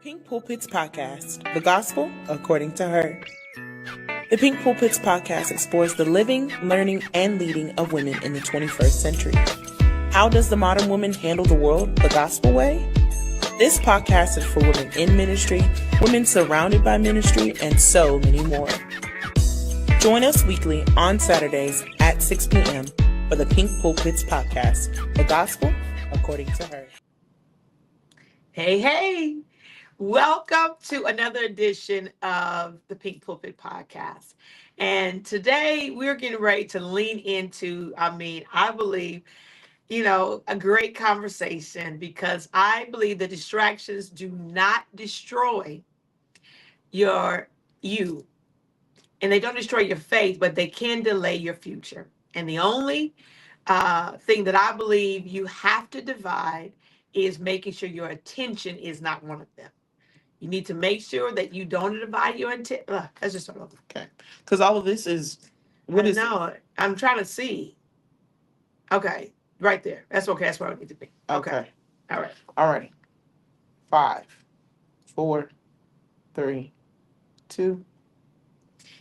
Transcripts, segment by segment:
Pink Pulpits Podcast, the gospel according to her. The Pink Pulpits Podcast explores the living, learning, and leading of women in the 21st century. How does the modern woman handle the world the gospel way? This podcast is for women in ministry, women surrounded by ministry, and so many more. Join us weekly on Saturdays at 6 p.m. for the Pink Pulpits Podcast, the gospel according to her. Hey. Welcome to another edition of the Pink Pulpit Podcast. And today we're getting ready to lean into, I believe, a great conversation, because I believe the distractions do not destroy you. And they don't destroy your faith, but they can delay your future. And the only thing that I believe you have to divide is making sure your attention is not one of them. You need to make sure that you don't divide your attention. Let's just start over. Okay. Because all of this is, I'm trying to see. Okay. Right there. That's okay. That's where I need to be. Okay. All right. All right. 5, 4, 3, 2.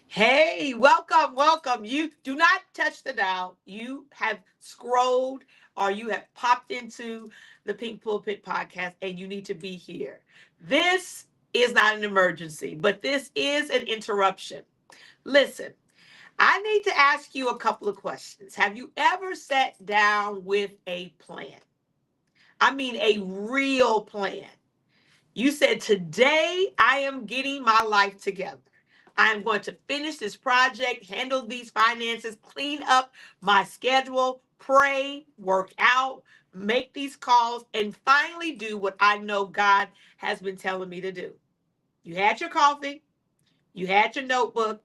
Hey, welcome. You do not touch the dial. You have scrolled or you have popped into the Pink Pulpit Podcast, and you need to be here. This is not an emergency, but this is an interruption. Listen, I need to ask you a couple of questions. Have you ever sat down with a plan? I mean, a real plan. You said, today I am getting my life together. I am going to finish this project, handle these finances, clean up my schedule, pray, work out, make these calls, and finally do what I know God has been telling me to do. You had your coffee, you had your notebook,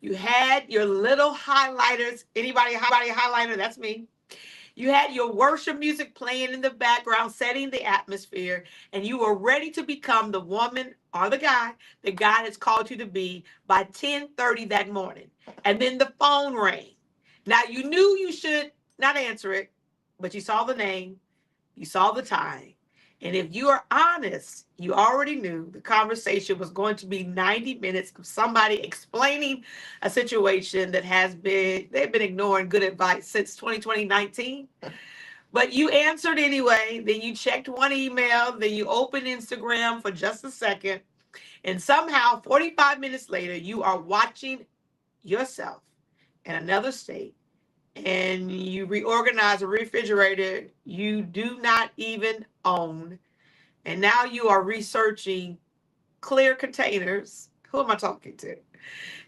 you had your little highlighters. Anybody highlighter? That's me. You had your worship music playing in the background, setting the atmosphere, and you were ready to become the woman or the guy that God has called you to be by 10:30 that morning. And then the phone rang. Now, you knew you should not answer it, but you saw the name, you saw the time. And if you are honest, you already knew the conversation was going to be 90 minutes of somebody explaining a situation that they've been ignoring good advice since 2019. But you answered anyway. Then you checked one email. Then you opened Instagram for just a second. And somehow 45 minutes later, you are watching yourself in another state. And you reorganize a refrigerator you do not even own. And now you are researching clear containers. Who am I talking to?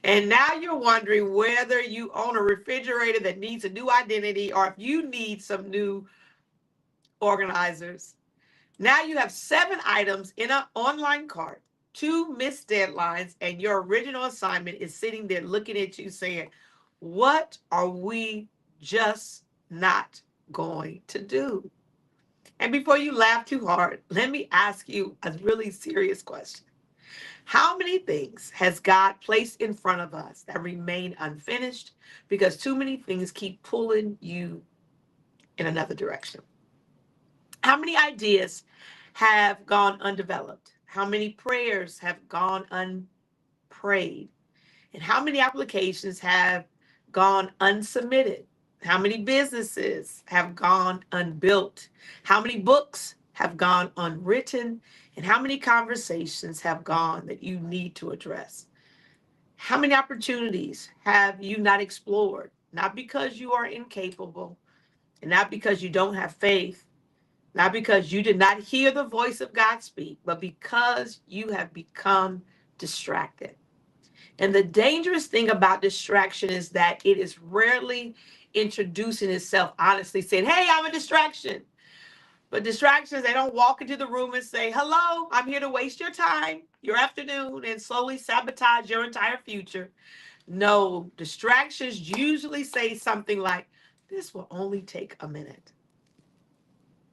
And now you're wondering whether you own a refrigerator that needs a new identity, or if you need some new organizers. Now you have 7 items in an online cart, 2 missed deadlines, and your original assignment is sitting there looking at you saying, what are we just not going to do? And before you laugh too hard, let me ask you a really serious question. How many things has God placed in front of us that remain unfinished because too many things keep pulling you in another direction? How many ideas have gone undeveloped? How many prayers have gone unprayed? And how many applications have gone unsubmitted? How many businesses have gone unbuilt? How many books have gone unwritten? And how many conversations have gone that you need to address? How many opportunities have you not explored? Not because you are incapable, and not because you don't have faith, not because you did not hear the voice of God speak, but because you have become distracted. And the dangerous thing about distraction is that it is rarely introducing itself honestly, saying, hey, I'm a distraction. But distractions, they don't walk into the room and say, hello, I'm here to waste your time, your afternoon, and slowly sabotage your entire future. No, distractions usually say something like, this will only take a minute.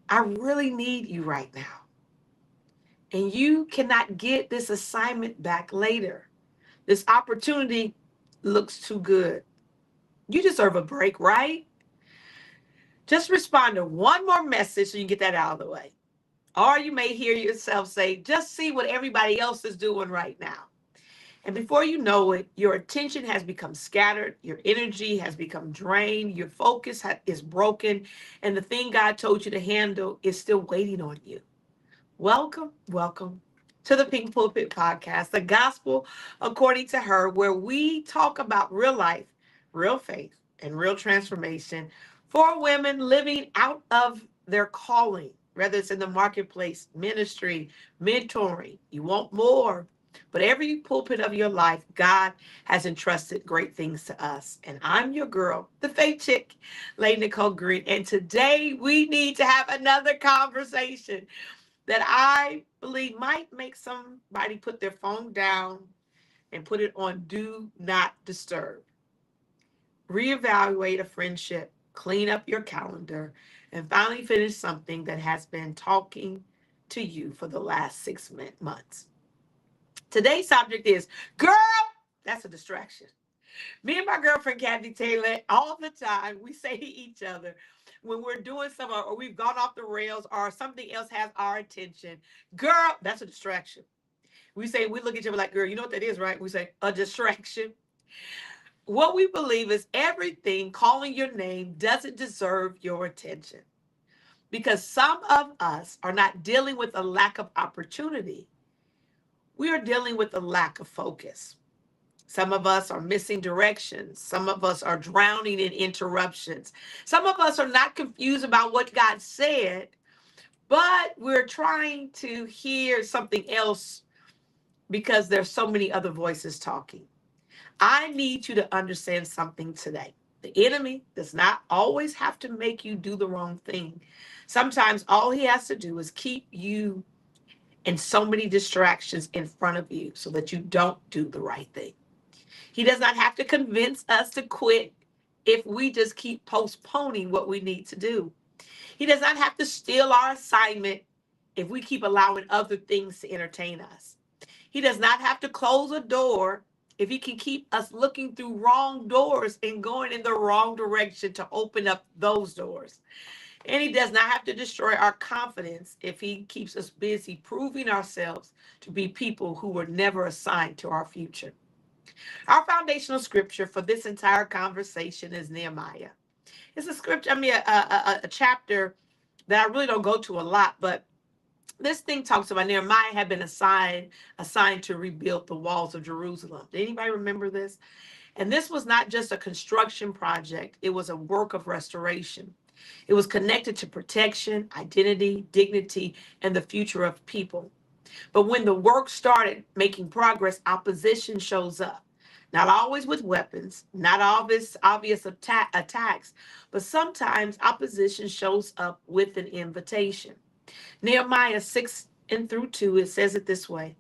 I really need you right now. And you cannot get this assignment back later. This opportunity looks too good. You deserve a break, right? Just respond to one more message so you can get that out of the way. Or you may hear yourself say, just see what everybody else is doing right now. And before you know it, your attention has become scattered, your energy has become drained, your focus is broken, and the thing God told you to handle is still waiting on you. Welcome, welcome to the Pink Pulpit Podcast, the gospel according to her, where we talk about real life, real faith, and real transformation for women living out of their calling, whether it's in the marketplace, ministry, mentoring. You want more. But every pulpit of your life, God has entrusted great things to us. And I'm your girl, the faith chick, Lady Nicole Green. And today we need to have another conversation that I believe might make somebody put their phone down and put it on do not disturb. Reevaluate a friendship, clean up your calendar, and finally finish something that has been talking to you for the last 6 months. Today's subject is, girl, that's a distraction. Me and my girlfriend, Kathy Taylor, all the time, we say to each other when we're doing something or we've gone off the rails or something else has our attention, girl, that's a distraction. We look at each other like, girl, you know what that is, right? We say, a distraction. What we believe is everything calling your name doesn't deserve your attention because some of us are not dealing with a lack of opportunity. We are dealing with a lack of focus. Some of us are missing directions. Some of us are drowning in interruptions. Some of us are not confused about what God said, but we're trying to hear something else because there's so many other voices talking. I need you to understand something today. The enemy does not always have to make you do the wrong thing. Sometimes all he has to do is keep you in so many distractions in front of you so that you don't do the right thing. He does not have to convince us to quit if we just keep postponing what we need to do. He does not have to steal our assignment if we keep allowing other things to entertain us. He does not have to close a door if he can keep us looking through wrong doors and going in the wrong direction to open up those doors. And he does not have to destroy our confidence if he keeps us busy proving ourselves to be people who were never assigned to our future. Our foundational scripture for this entire conversation is Nehemiah. It's a scripture, a chapter that I really don't go to a lot, but this thing talks about Nehemiah had been assigned to rebuild the walls of Jerusalem. Did anybody remember this? And this was not just a construction project, it was a work of restoration. It was connected to protection, identity, dignity, and the future of people. But when the work started making progress, opposition shows up. Not always with weapons, not obvious attacks, but sometimes opposition shows up with an invitation. Nehemiah 6 and through 2, it says it this way.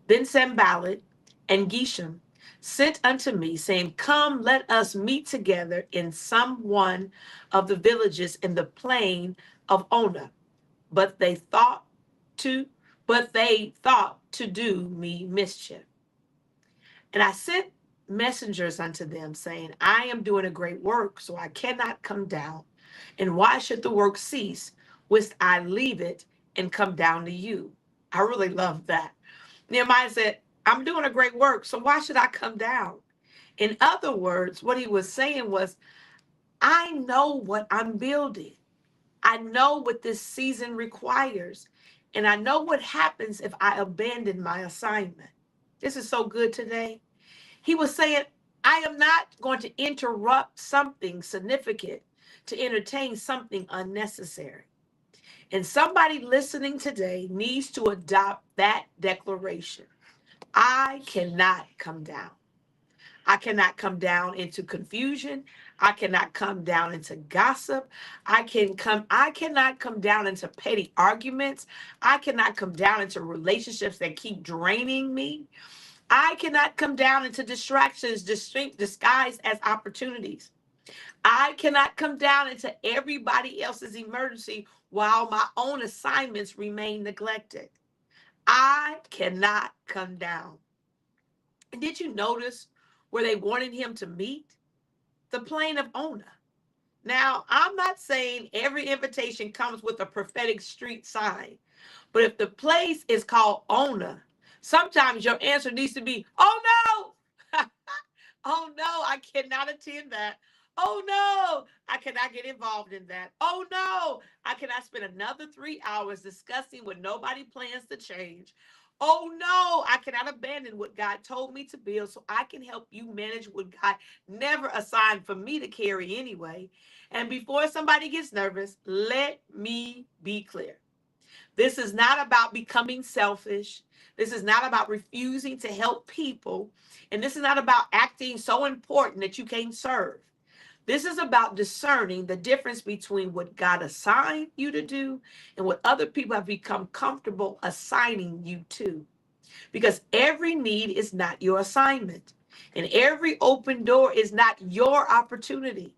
Then Sanballat and Geshem sent unto me, saying, come, let us meet together in some one of the villages in the plain of Ona. But they thought to do me mischief. And I sent messengers unto them, saying, I am doing a great work, so I cannot come down. And why should the work cease, whilst I leave it and come down to you? I really love that. Nehemiah said, I'm doing a great work, so why should I come down? In other words, what he was saying was, I know what I'm building. I know what this season requires. And I know what happens if I abandon my assignment. This is so good today. He was saying, I am not going to interrupt something significant to entertain something unnecessary. And somebody listening today needs to adopt that declaration. I cannot come down. I cannot come down into confusion. I cannot come down into gossip. I cannot come down into petty arguments. I cannot come down into relationships that keep draining me. I cannot come down into distractions disguised as opportunities. I cannot come down into everybody else's emergency while my own assignments remain neglected. I cannot come down. And did you notice where they wanted him to meet? The plain of Ona. Now, I'm not saying every invitation comes with a prophetic street sign, But if the place is called owner, sometimes your answer needs to be, oh no, oh no, I cannot attend that. Oh no, I cannot get involved in that. Oh no, I cannot spend another 3 hours discussing what nobody plans to change. Oh no, I cannot abandon what God told me to build so I can help you manage what God never assigned for me to carry anyway. And before somebody gets nervous, let me be clear. This is not about becoming selfish. This is not about refusing to help people. And this is not about acting so important that you can't serve. This is about discerning the difference between what God assigned you to do and what other people have become comfortable assigning you to. Because every need is not your assignment, and every open door is not your opportunity.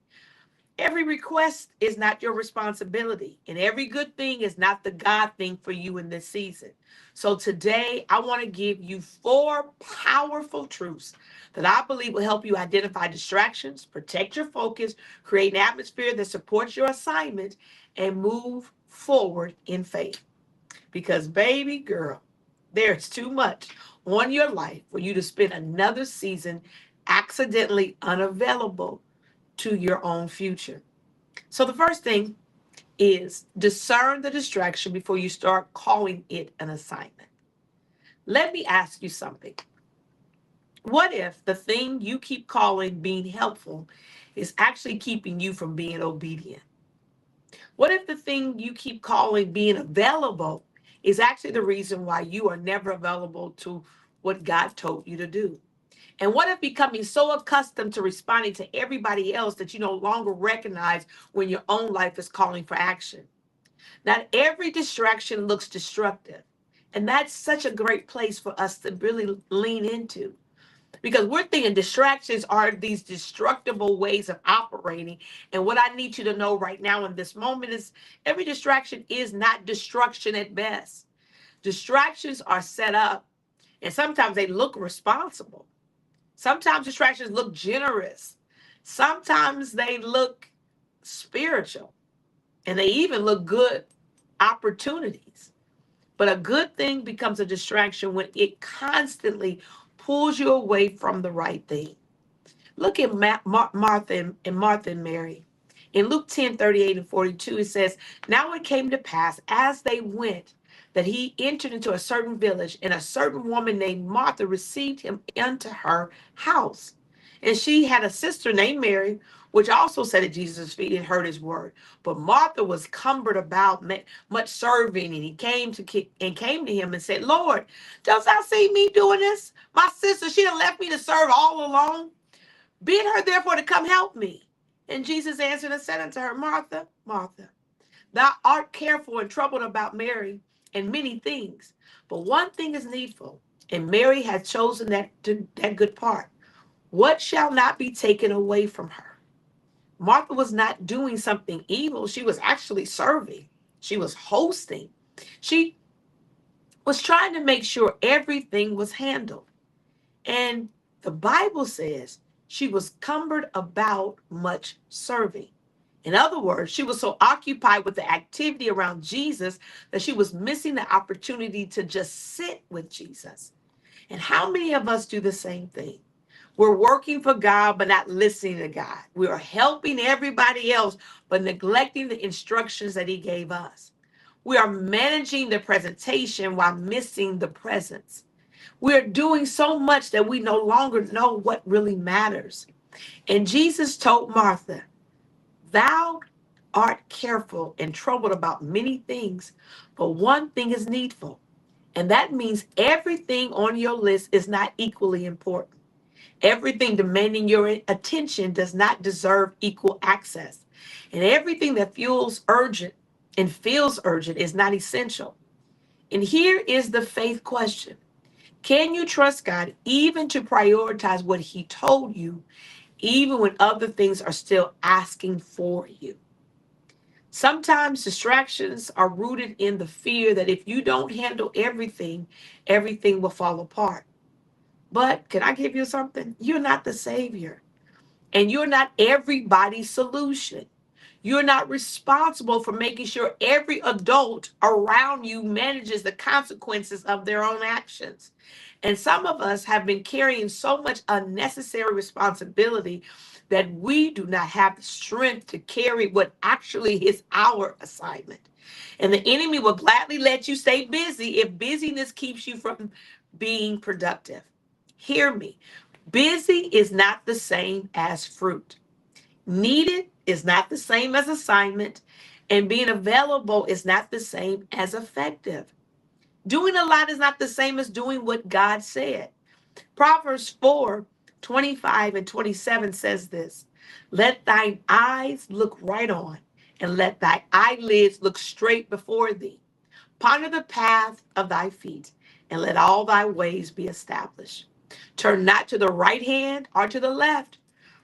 Every request is not your responsibility, and every good thing is not the God thing for you in this season. So today, I want to give you 4 powerful truths that I believe will help you identify distractions, protect your focus, create an atmosphere that supports your assignment, and move forward in faith. Because, baby girl, there's too much on your life for you to spend another season accidentally unavailable to your own future. So the first thing is discern the distraction before you start calling it an assignment. Let me ask you something. What if the thing you keep calling being helpful is actually keeping you from being obedient? What if the thing you keep calling being available is actually the reason why you are never available to what God told you to do? And what if becoming so accustomed to responding to everybody else that you no longer recognize when your own life is calling for action? Not every distraction looks destructive. And that's such a great place for us to really lean into, because we're thinking distractions are these destructible ways of operating. And what I need you to know right now in this moment is every distraction is not destruction at best. Distractions are set up, and sometimes they look responsible. Sometimes distractions look generous. Sometimes they look spiritual, and they even look good opportunities. But a good thing becomes a distraction when it constantly pulls you away from the right thing. Look at Martha and Mary. In Luke 10:38 and 42, it says, now it came to pass as they went that he entered into a certain village, and a certain woman named Martha received him into her house. And she had a sister named Mary, which also sat at Jesus' feet and heard his word. But Martha was cumbered about much serving, and came to him and said, Lord, dost thou see me doing this? My sister, she done left me to serve all alone. Bid her therefore to come help me. And Jesus answered and said unto her, Martha, Martha, thou art careful and troubled about Mary and many things, but one thing is needful, and Mary hath chosen that good part, what shall not be taken away from her. Martha was not doing something evil. She was actually serving. She was hosting. She was trying to make sure everything was handled. And the Bible says she was cumbered about much serving. In other words, she was so occupied with the activity around Jesus that she was missing the opportunity to just sit with Jesus. And how many of us do the same thing? We're working for God, but not listening to God. We are helping everybody else, but neglecting the instructions that he gave us. We are managing the presentation while missing the presence. We're doing so much that we no longer know what really matters. And Jesus told Martha, thou art careful and troubled about many things, but one thing is needful. And that means everything on your list is not equally important. Everything demanding your attention does not deserve equal access. And everything that feels urgent is not essential. And here is the faith question. Can you trust God even to prioritize what he told you, even when other things are still asking for you? Sometimes distractions are rooted in the fear that if you don't handle everything, everything will fall apart. But can I give you something? You're not the savior, and you're not everybody's solution. You're not responsible for making sure every adult around you manages the consequences of their own actions. And some of us have been carrying so much unnecessary responsibility that we do not have the strength to carry what actually is our assignment. And the enemy will gladly let you stay busy if busyness keeps you from being productive. Hear me. Busy is not the same as fruit. Needed is not the same as assignment. And being available is not the same as effective. Doing a lot is not the same as doing what God said. Proverbs 4:25 and 27 says this: Let thine eyes look right on, and let thy eyelids look straight before thee. Ponder the path of thy feet, and let all thy ways be established. Turn not to the right hand or to the left.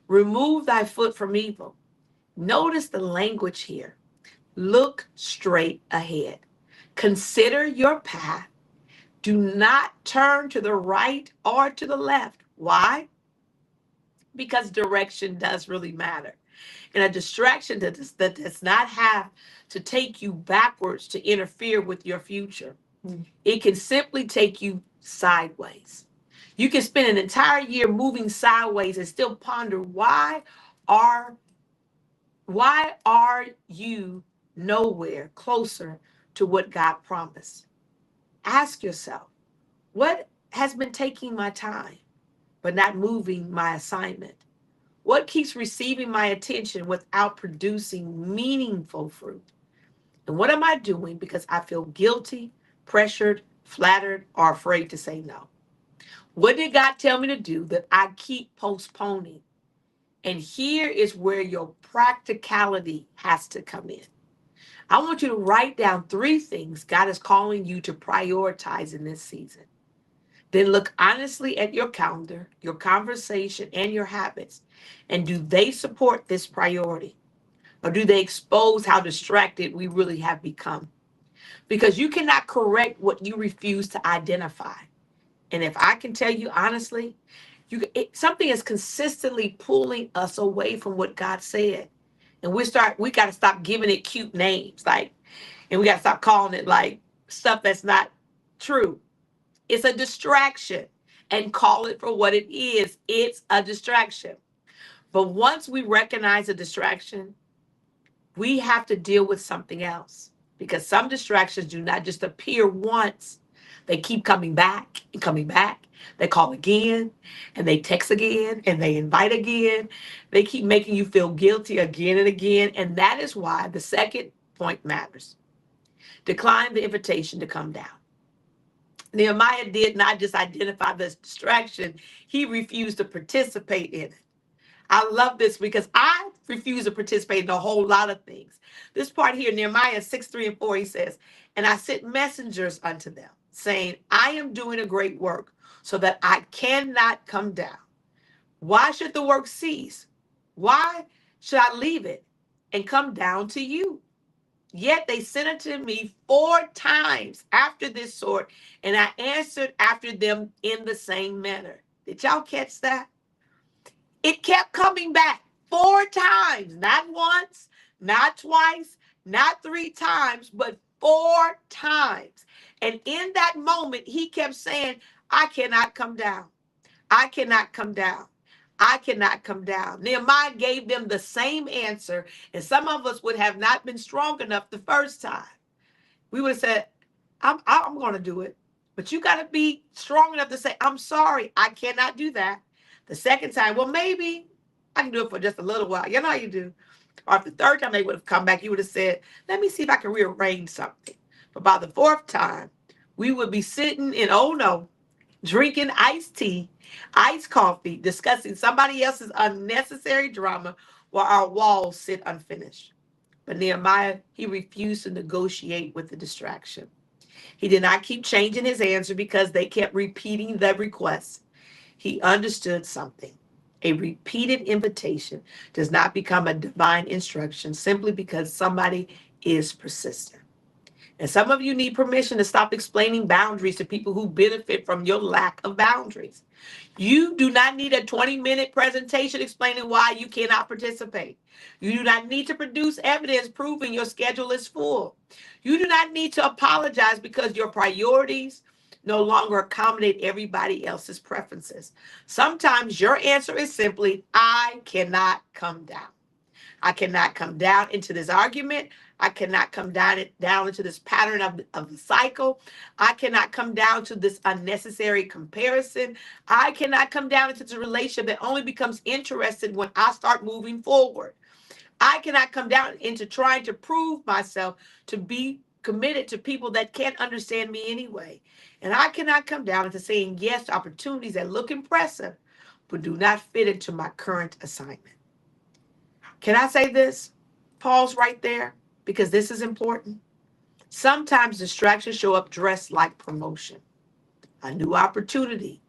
Remove thy foot from evil. Notice the language here. Look straight ahead. Consider your path. Do not turn to the right or to the left. Why? Because direction does really matter. And a distraction that does not have to take you backwards to interfere with your future. It can simply take you sideways. You can spend an entire year moving sideways and still ponder are why are you nowhere closer to what God promised? Ask yourself, what has been taking my time but not moving my assignment? What keeps receiving my attention without producing meaningful fruit? And what am I doing because I feel guilty, pressured, flattered, or afraid to say no? What did God tell me to do that I keep postponing? And here is where your practicality has to come in. I want you to write down 3 things God is calling you to prioritize in this season. Then look honestly at your calendar, your conversation, and your habits. And do they support this priority? Or do they expose how distracted we really have become? Because you cannot correct what you refuse to identify. And if I can tell you honestly, something is consistently pulling us away from what God said. And we got to stop giving it cute names, and we got to stop calling it like stuff that's not true. It's a distraction, and call it for what it is. It's a distraction. But once we recognize a distraction, we have to deal with something else, because some distractions do not just appear once. They keep coming back and coming back. They call again and they text again and they invite again. They keep making you feel guilty again and again. And that is why the second point matters. Decline the invitation to come down. Nehemiah did not just identify this distraction, he refused to participate in it. I love this because I refuse to participate in a whole lot of things. This part here, Nehemiah 6:3 and 4, he says, And I sent messengers unto them, saying, I am doing a great work, so that I cannot come down. Why should the work cease? Why should I leave it and come down to you? Yet they sent unto me 4 times after this sort, and I answered after them in the same manner. Did y'all catch that? It kept coming back 4 times, not once, not twice, not 3 times, but 4 times. And in that moment, he kept saying, I cannot come down. I cannot come down. I cannot come down. Nehemiah gave them the same answer, and some of us would have not been strong enough the first time. We would have said, I'm going to do it. But you got to be strong enough to say, I'm sorry, I cannot do that. The second time, well, maybe I can do it for just a little while. You know how you do. Or if the third time they would have come back, you would have said, let me see if I can rearrange something. But by the 4th time, we would be sitting in, oh no, drinking iced tea, iced coffee, discussing somebody else's unnecessary drama while our walls sit unfinished. But Nehemiah, he refused to negotiate with the distraction. He did not keep changing his answer because they kept repeating the request. He understood something. A repeated invitation does not become a divine instruction simply because somebody is persistent. And some of you need permission to stop explaining boundaries to people who benefit from your lack of boundaries. You do not need a 20-minute presentation explaining why you cannot participate. You do not need to produce evidence proving your schedule is full. You do not need to apologize because your priorities no longer accommodate everybody else's preferences. Sometimes your answer is simply, I cannot come down. I cannot come down into this argument. I cannot come down into this pattern of the cycle. I cannot come down to this unnecessary comparison. I cannot come down into this relationship that only becomes interested when I start moving forward. I cannot come down into trying to prove myself to be committed to people that can't understand me anyway. And I cannot come down into saying yes to opportunities that look impressive, but do not fit into my current assignment. Can I say this? Pause right there, because this is important. Sometimes distractions show up dressed like promotion, a new opportunity,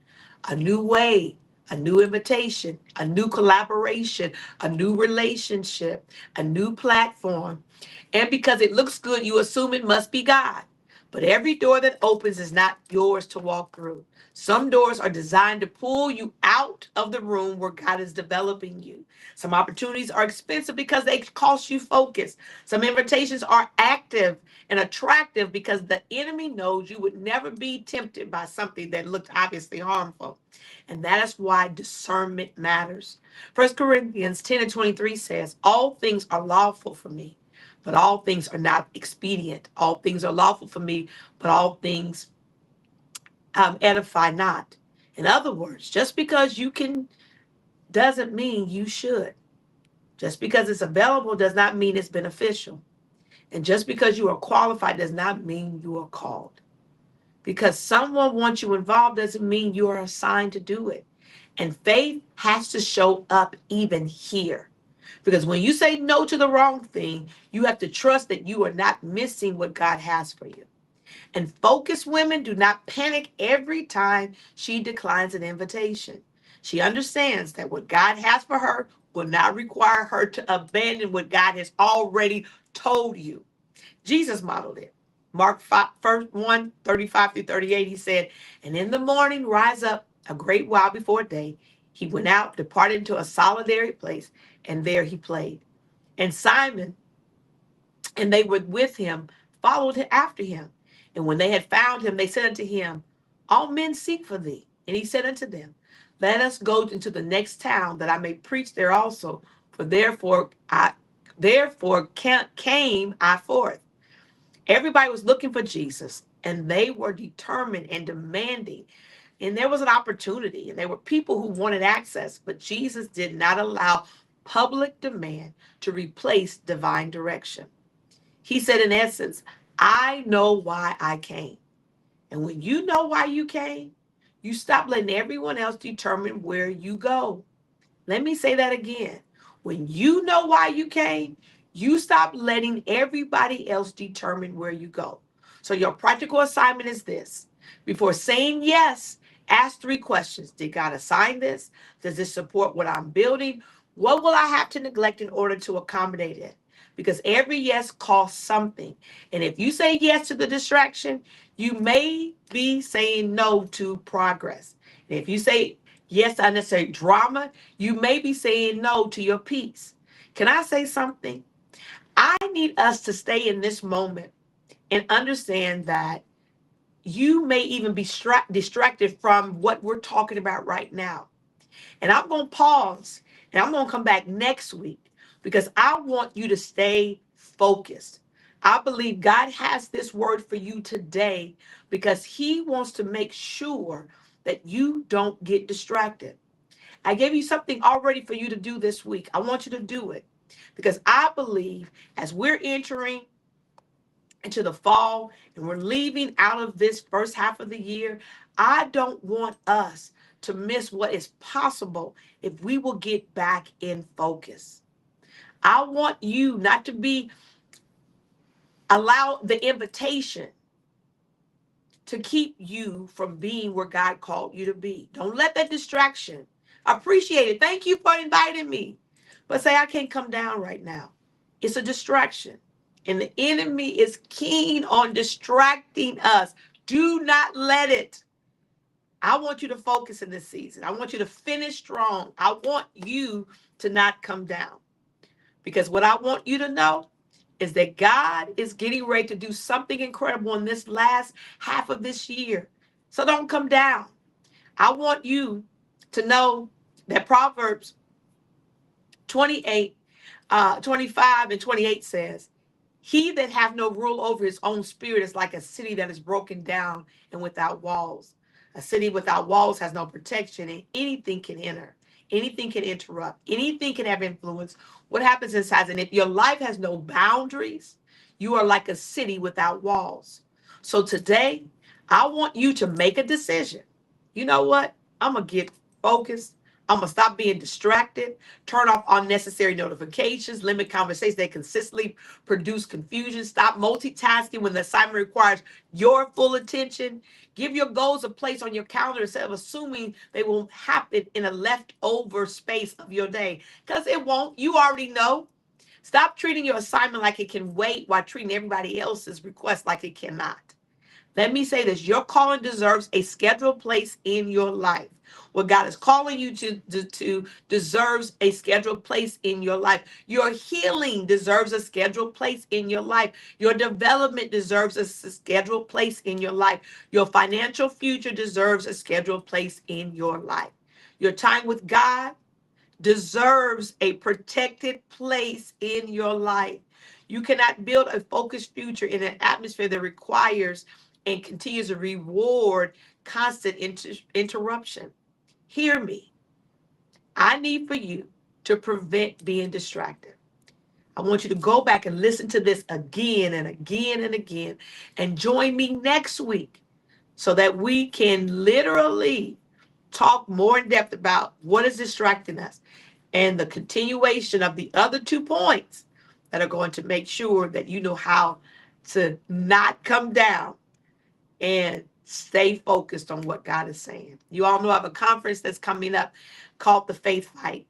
a new way, a new invitation, a new collaboration, a new relationship, a new platform. And because it looks good, you assume it must be God. But every door that opens is not yours to walk through. Some doors are designed to pull you out of the room where God is developing you. Some opportunities are expensive because they cost you focus. Some invitations are active and attractive because the enemy knows you would never be tempted by something that looked obviously harmful. And that is why discernment matters. 1 Corinthians 10:23 says, all things are lawful for me, but all things are not expedient. All things are lawful for me, but all things edify not. In other words, just because you can doesn't mean you should. Just because it's available does not mean it's beneficial. And just because you are qualified does not mean you are called. Because someone wants you involved doesn't mean you are assigned to do it. And faith has to show up even here. Because when you say no to the wrong thing, you have to trust that you are not missing what God has for you. And focused women do not panic every time she declines an invitation. She understands that what God has for her will not require her to abandon what God has already told you. Jesus modeled it. Mark 1:35-38, he said, and in the morning rise up a great while before day. He went out, departed into a solitary place, and there he played. And Simon and they were with him, followed after him. And when they had found him, they said unto him, all men seek for thee. And he said unto them, let us go into the next town, that I may preach there also. For came I forth. Everybody was looking for Jesus, and they were determined and demanding. And there was an opportunity, and there were people who wanted access, but Jesus did not allow public demand to replace divine direction. He said, in essence, I know why I came. And when you know why you came, you stop letting everyone else determine where you go. Let me say that again. When you know why you came, you stop letting everybody else determine where you go. So your practical assignment is this. Before saying yes, ask 3 questions. Did God assign this? Does this support what I'm building? What will I have to neglect in order to accommodate it? Because every yes costs something. And if you say yes to the distraction, you may be saying no to progress. And if you say yes to unnecessary drama, you may be saying no to your peace. Can I say something? I need us to stay in this moment and understand that you may even be distracted from what we're talking about right now. And I'm going to pause and I'm going to come back next week because I want you to stay focused. I believe God has this word for you today because he wants to make sure that you don't get distracted. I gave you something already for you to do this week. I want you to do it because I believe as we're entering into the fall and we're leaving out of this first half of the year, I don't want us to miss what is possible if we will get back in focus. I want you not to allow the invitation to keep you from being where God called you to be. Don't let that distraction. I appreciate it. Thank you for inviting me. But say, I can't come down right now. It's a distraction. And the enemy is keen on distracting us. Do not let it. I want you to focus in this season. I want you to finish strong. I want you to not come down. Because what I want you to know is that God is getting ready to do something incredible in this last half of this year. So don't come down. I want you to know that Proverbs 28, 25 and 28 says, he that hath no rule over his own spirit is like a city that is broken down and without walls. A city without walls has no protection, and anything can enter. Anything can interrupt. Anything can have influence. What happens inside, and if your life has no boundaries, you are like a city without walls. So today, I want you to make a decision. You know what? I'm going to get focused. I'm going to stop being distracted, turn off unnecessary notifications, limit conversations that consistently produce confusion, stop multitasking when the assignment requires your full attention. Give your goals a place on your calendar instead of assuming they will happen in a leftover space of your day. Because it won't. You already know. Stop treating your assignment like it can wait while treating everybody else's request like it cannot. Let me say this. Your calling deserves a scheduled place in your life. What God is calling you to deserves a scheduled place in your life. Your healing deserves a scheduled place in your life. Your development deserves a scheduled place in your life. Your financial future deserves a scheduled place in your life. Your time with God deserves a protected place in your life. You cannot build a focused future in an atmosphere that requires and continues to reward constant interruption. Hear me. I need for you to prevent being distracted. I want you to go back and listen to this again and again and again, and join me next week so that we can literally talk more in depth about what is distracting us and the continuation of the other 2 points that are going to make sure that you know how to not come down and stay focused on what God is saying. You all know I have a conference that's coming up called The Faith Fight.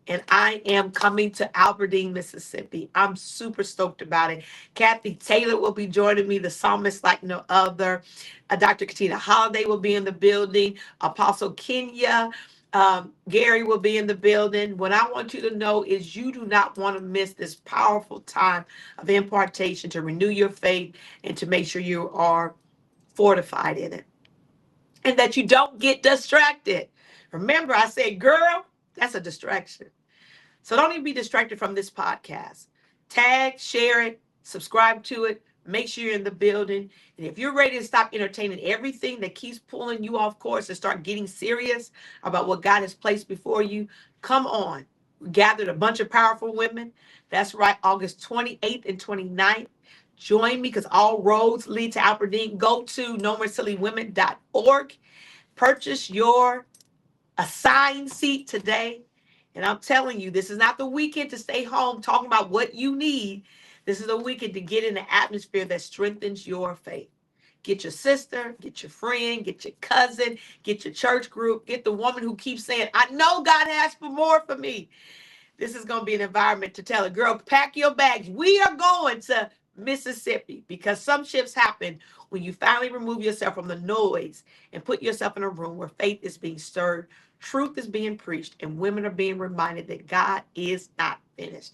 And I am coming to Albertine, Mississippi. I'm super stoked about it. Kathy Taylor will be joining me, the psalmist like no other. Dr. Katina Holiday will be in the building. Apostle Kenya Gary will be in the building. What I want you to know is you do not want to miss this powerful time of impartation to renew your faith and to make sure you are fortified in it and that you don't get distracted. Remember, I said, girl, that's a distraction. So don't even be distracted from this podcast. Tag, share it, subscribe to it, make sure you're in the building. And if you're ready to stop entertaining everything that keeps pulling you off course and start getting serious about what God has placed before you, come on. We gathered a bunch of powerful women. That's right, August 28th and 29th. Join me because all roads lead to Aberdeen. Go to nomoresillywomen.org. Purchase your assigned seat today. And I'm telling you, this is not the weekend to stay home talking about what you need. This is the weekend to get in an atmosphere that strengthens your faith. Get your sister, get your friend, get your cousin, get your church group, get the woman who keeps saying, I know God has for more for me. This is going to be an environment to tell a girl, pack your bags. We are going to Mississippi because some shifts happen when you finally remove yourself from the noise and put yourself in a room where faith is being stirred, truth is being preached, and women are being reminded that God is not finished.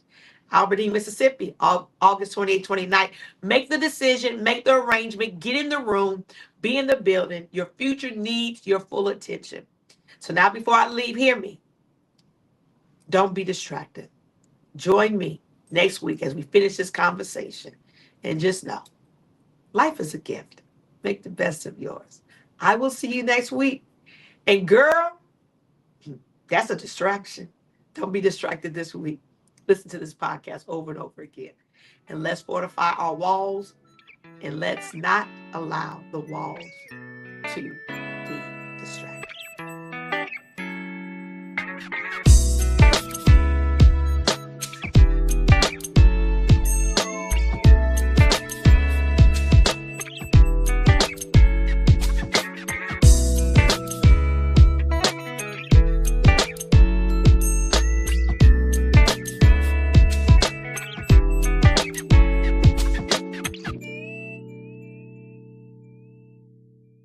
Albertine, Mississippi, August 28th, 29th. Make the decision, make the arrangement, get in the room, be in the building. Your future needs your full attention. So now before I leave, hear me. Don't be distracted. Join me next week as we finish this conversation. And just know, life is a gift. Make the best of yours. I will see you next week. And girl, that's a distraction. Don't be distracted this week. Listen to this podcast over and over again. And let's fortify our walls. And let's not allow the walls to